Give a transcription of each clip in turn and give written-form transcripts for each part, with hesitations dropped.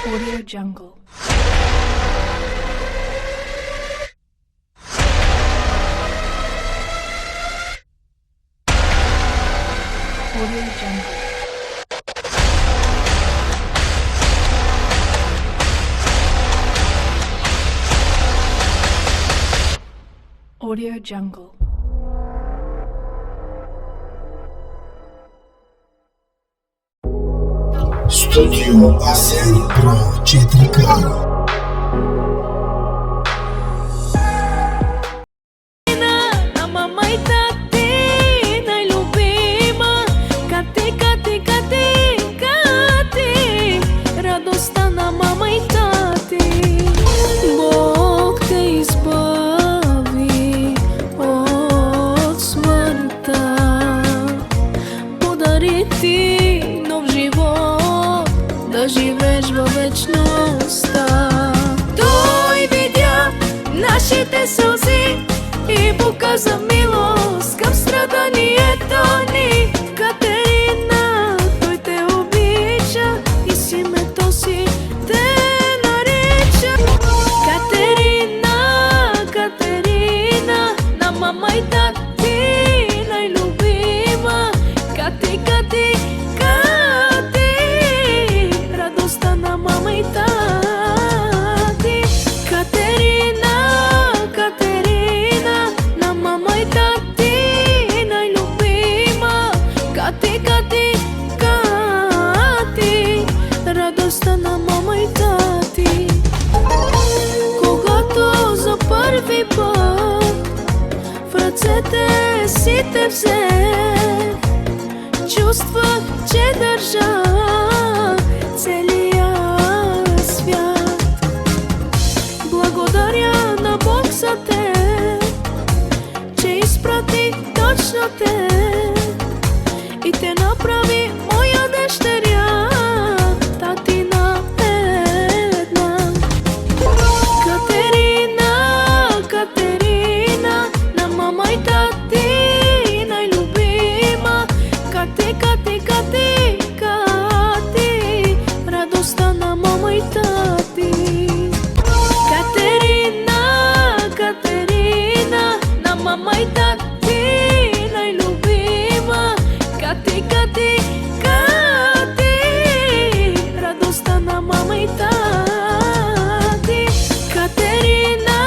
Audio Jungle. Audio Jungle. Audio Jungle. Studio Asen Pro 4K. Да живееш във вечността. Той видя нашите сълзи и показа милост към страданието ни. Катерина, той те обича и с името си те нарича. Катерина, Катерина, на мама и тати най-любима. Кати, Кати, на мама и тати. Катерина, Катерина, на мама и тати най-любима. Кати, Кати, Кати, радостта на мама и тати. Когато за първи път в ръцете си те взех, чувствах, че държа целия свят. Благодаря на Бог за те, че изпрати точно те и те направи моя дъщеря, татина една. Катерина, Катерина, на мама и тати най-любима. Кати, Кати, Кати, Кати, радостта на мама и тати. Катерина, Катерина, на мама и тати най-любима. Кати, Кати, Кати, радостта на мама и тати. Катерина,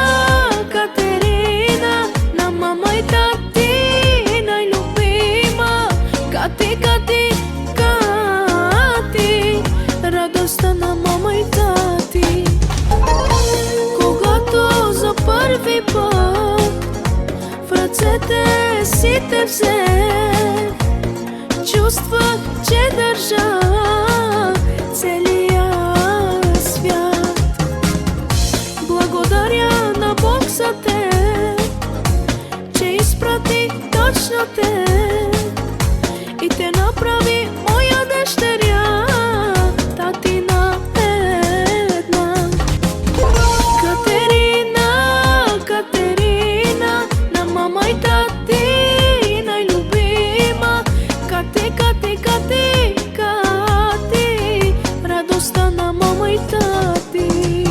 Катерина, на мама и тати най-любима. Кати, Кати, Кати, радостта на мама и тати. Когато за първи път в ръцете си те взех, чувствах, че държа целия свят. Благодаря на Бог за те, че изпрати точно те и те направи моя дъщеря, татина една. Катерина, Катерина, на мама и тати най-любима. Кати, Кати, Кати, Кати, радостта на мама и тати.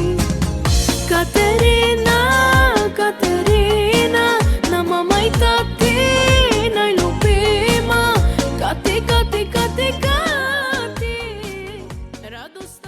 Катерина, Катерина, на мама и тати най-любима. Кати, Кати, Кати, Кати, радост.